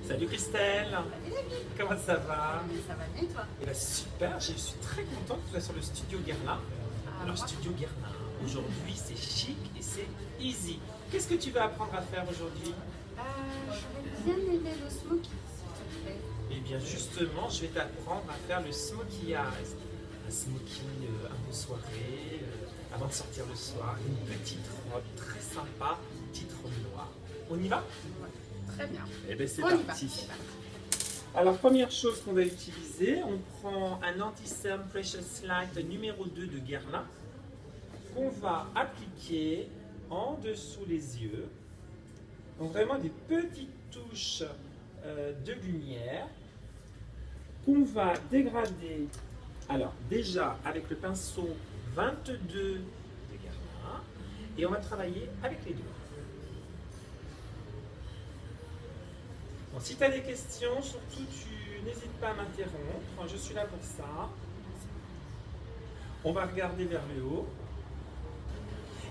Salut Christelle, Salut David. comment ça va? Ça va bien toi? Eh ben, super, je suis très contente que tu sois sur le studio Guerlain. Alors moi studio Guerlain, aujourd'hui c'est chic et c'est easy. Qu'est-ce que tu vas apprendre à faire aujourd'hui? Je vais bien aimer le smoky, s'il te plaît. Eh bien justement, je vais t'apprendre à faire le smokey eyes. Un smokey un peu soirée, avant de sortir le soir. Une petite robe très sympa, une petite robe noire. On y va? Ouais, très bien. Eh bien c'est On y va, parti. c'est parti. Alors, première chose qu'on va utiliser, on prend un Anti-Cerne Precious Light numéro 2 de Guerlain qu'on va appliquer en dessous les yeux. Donc vraiment des petites touches de lumière qu'on va dégrader. Alors déjà avec le pinceau 22 de Guerlain et on va travailler avec les doigts. Bon, si tu as des questions, surtout tu n'hésites pas à m'interrompre, je suis là pour ça. On va regarder vers le haut.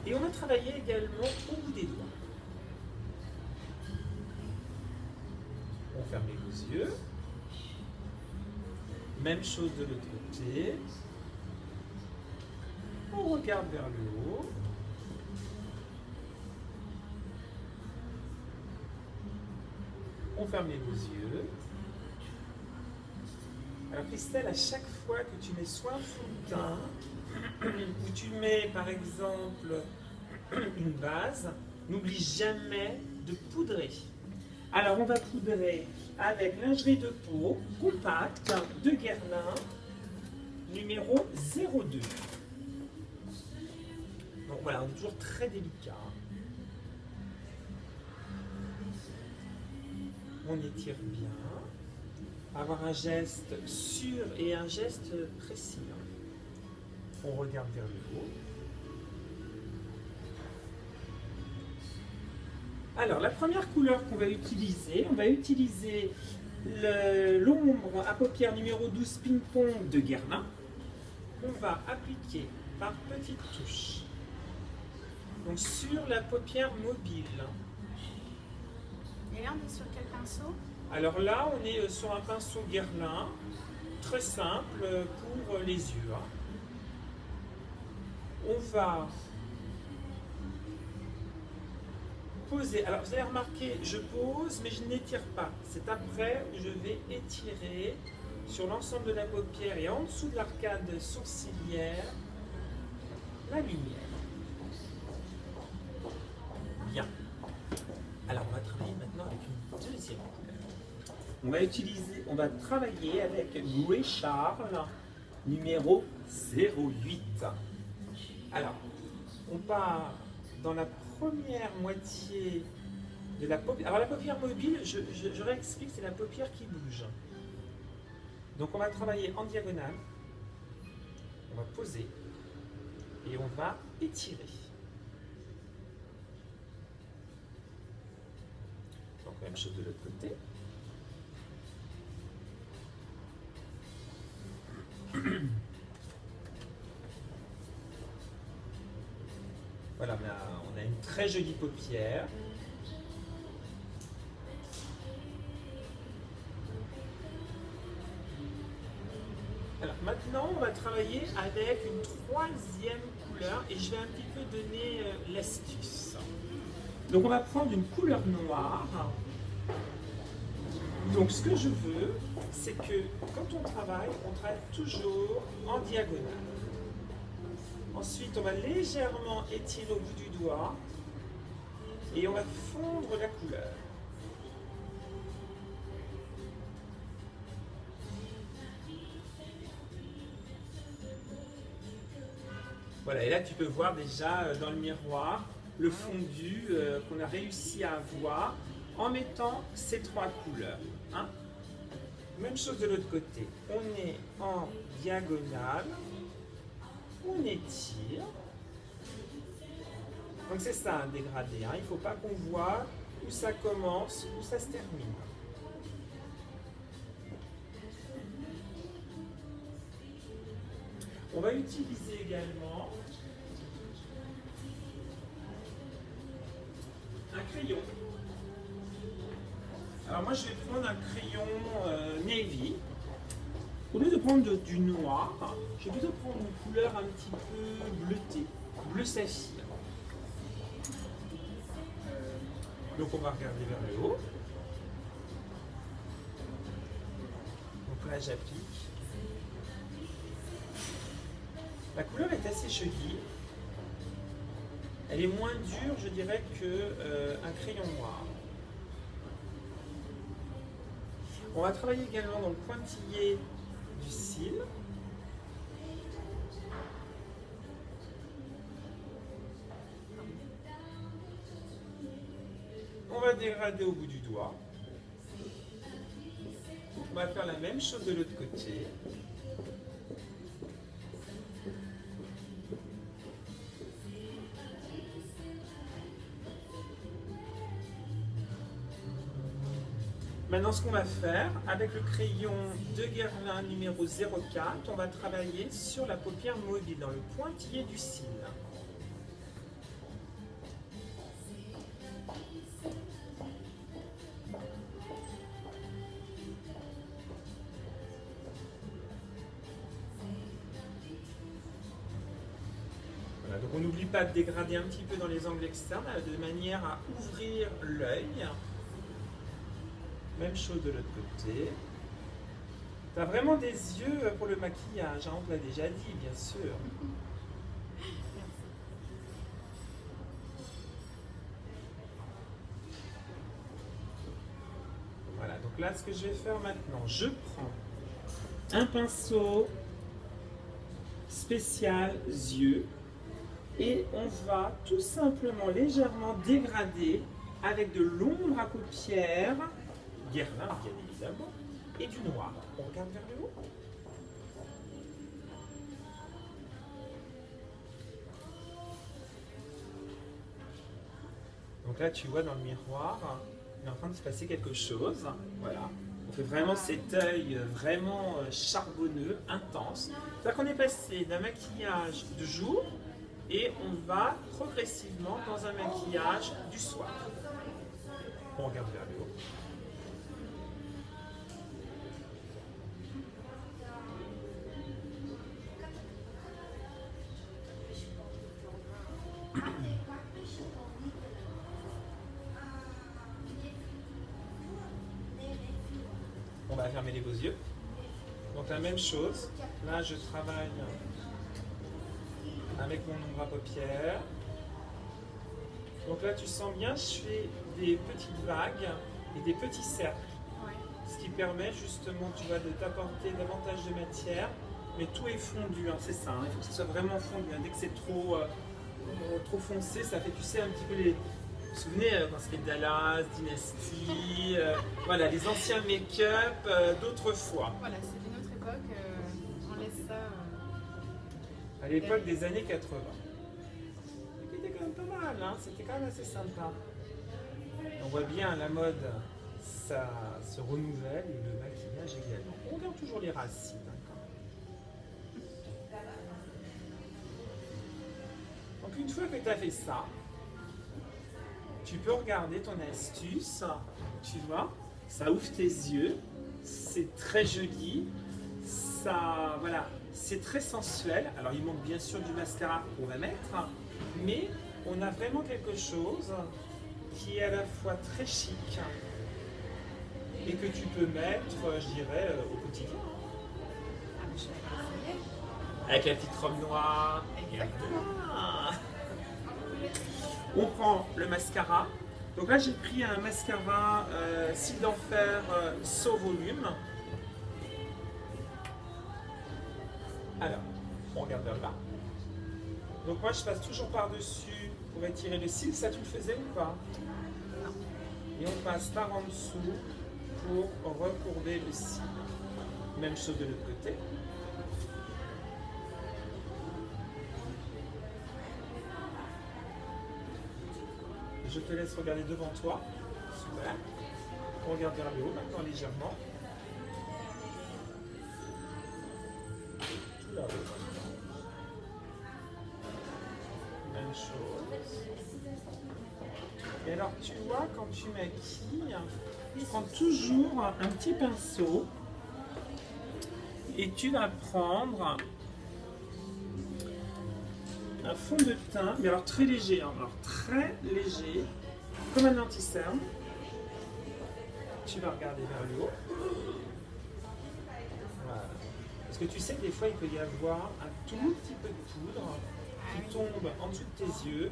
Et on va travailler également au bout des doigts. On ferme les yeux. Même chose de l'autre côté. On regarde vers le haut. On ferme les yeux. Alors Christelle, à chaque fois que tu mets soit un fond de teint, ou tu mets par exemple une base, n'oublie jamais de poudrer. Alors on va poudrer avec lingerie de peau compacte de Guerlain numéro 02. Donc voilà, on est toujours très délicat. On étire bien, avoir un geste sûr et un geste précis. On regarde vers le haut. Alors, la première couleur qu'on va utiliser, on va utiliser l'ombre à paupières numéro 12 ping-pong de Guerlain. On va appliquer par petites touches. Donc, sur la paupière mobile. Et là, on est sur quel pinceau? Alors là, on est sur un pinceau Guerlain, très simple pour les yeux. On va poser. Alors vous allez remarquer, je pose, mais je n'étire pas. C'est après où je vais étirer sur l'ensemble de la paupière et en dessous de l'arcade sourcilière la lumière. Bien. Alors on va travailler maintenant avec une deuxième couleur. On va travailler avec Louis Charles numéro 08. Alors, on part dans la première moitié de la paupière. Alors la paupière mobile, je réexplique, c'est la paupière qui bouge. Donc on va travailler en diagonale, on va poser et on va étirer. Donc même chose de l'autre côté. Voilà, on a une très jolie paupière. Alors maintenant, on va travailler avec une troisième couleur et je vais un petit peu donner l'astuce. Donc on va prendre une couleur noire. Donc ce que je veux, c'est que quand on travaille toujours en diagonale. Ensuite, on va légèrement étirer au bout du doigt et on va fondre la couleur. Voilà, et là tu peux voir déjà dans le miroir le fondu qu'on a réussi à avoir en mettant ces trois couleurs. Hein. Même chose de l'autre côté. On est en diagonale. On étire. Donc c'est ça un dégradé. Hein. Il ne faut pas qu'on voit où ça commence, où ça se termine. On va utiliser également un crayon. Alors moi je vais prendre un crayon navy. Au lieu de prendre du noir, je vais plutôt prendre une couleur un petit peu bleutée, bleu saphir. Donc on va regarder vers le haut. Donc là j'applique. La couleur est assez jolie. Elle est moins dure, je dirais, qu'un crayon noir. On va travailler également dans le pointillé du cil. On va dégrader au bout du doigt. On va faire la même chose de l'autre côté. Maintenant, ce qu'on va faire, avec le crayon de Guerlain numéro 04, on va travailler sur la paupière mobile, dans le pointillé du cil. Voilà, donc on n'oublie pas de dégrader un petit peu dans les angles externes, de manière à ouvrir l'œil. Même chose de l'autre côté. Tu as vraiment des yeux pour le maquillage, hein, on te l'a déjà dit, bien sûr. Voilà, donc là, ce que je vais faire maintenant, je prends un pinceau spécial yeux et on va tout simplement légèrement dégrader avec de l'ombre à paupières, Guerlain bien évidemment, et du noir. On regarde vers le haut. Donc là, tu vois dans le miroir, il est en train de se passer quelque chose. Voilà. On fait vraiment cet œil vraiment charbonneux, intense. C'est-à-dire qu'on est passé d'un maquillage de jour et on va progressivement dans un maquillage du soir. On regarde vers le haut. On va fermer les beaux yeux. Donc la même chose. Là, je travaille avec mon ombre à paupières. Donc là, tu sens bien, je fais des petites vagues et des petits cercles. Ce qui permet justement, tu vois, de t'apporter davantage de matière. Mais tout est fondu, hein, c'est ça. Hein, il faut que ce soit vraiment fondu. Hein. Dès que c'est trop foncé, ça fait, tu sais, un petit peu les... Vous vous souvenez, quand c'était Dallas, Dynasty, voilà, les anciens make-up d'autrefois. Voilà, c'est d'une autre époque, on laisse ça... À l'époque des années 80. Et c'était quand même pas mal, hein, c'était quand même assez sympa. On voit bien la mode, ça se renouvelle et le maquillage également. On garde toujours les racines. Hein, donc une fois que tu as fait ça, tu peux regarder ton astuce, tu vois, ça ouvre tes yeux, c'est très joli, ça, voilà, c'est très sensuel. Alors il manque bien sûr du mascara qu'on va mettre, mais on a vraiment quelque chose qui est à la fois très chic et que tu peux mettre, je dirais, au quotidien. Avec la petite robe noire. Ah. On prend le mascara. Donc là, j'ai pris un mascara Cils d'Enfer So Volume. Alors, on regarde vers là. Donc moi, je passe toujours par-dessus pour étirer le cil. Ça, tu le faisais ou pas? Non. Et on passe par en dessous pour recourber le cil. Même chose de l'autre côté. Je te laisse regarder devant toi. Super. On regarde vers le haut maintenant légèrement. Tout là-haut. Même chose. Et alors tu vois, quand tu maquilles, Tu prends toujours un petit pinceau et tu vas prendre un fond de teint, mais alors très léger, hein, alors très léger, comme un anti-cerne. Tu vas regarder vers le haut. Voilà. Parce que tu sais que des fois il peut y avoir un tout petit peu de poudre qui tombe en dessous de tes yeux.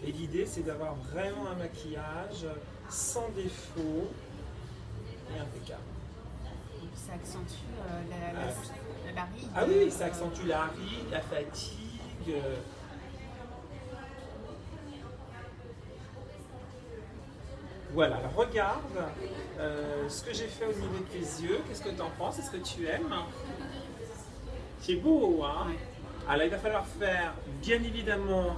Et l'idée c'est d'avoir vraiment un maquillage sans défaut et impeccable. Et puis ça accentue la ride. Ah oui, ça accentue la ride, la fatigue. Voilà, alors regarde ce que j'ai fait au niveau de tes yeux. Qu'est-ce que tu en penses? Est-ce que tu aimes? C'est beau, hein? Alors il va falloir faire bien évidemment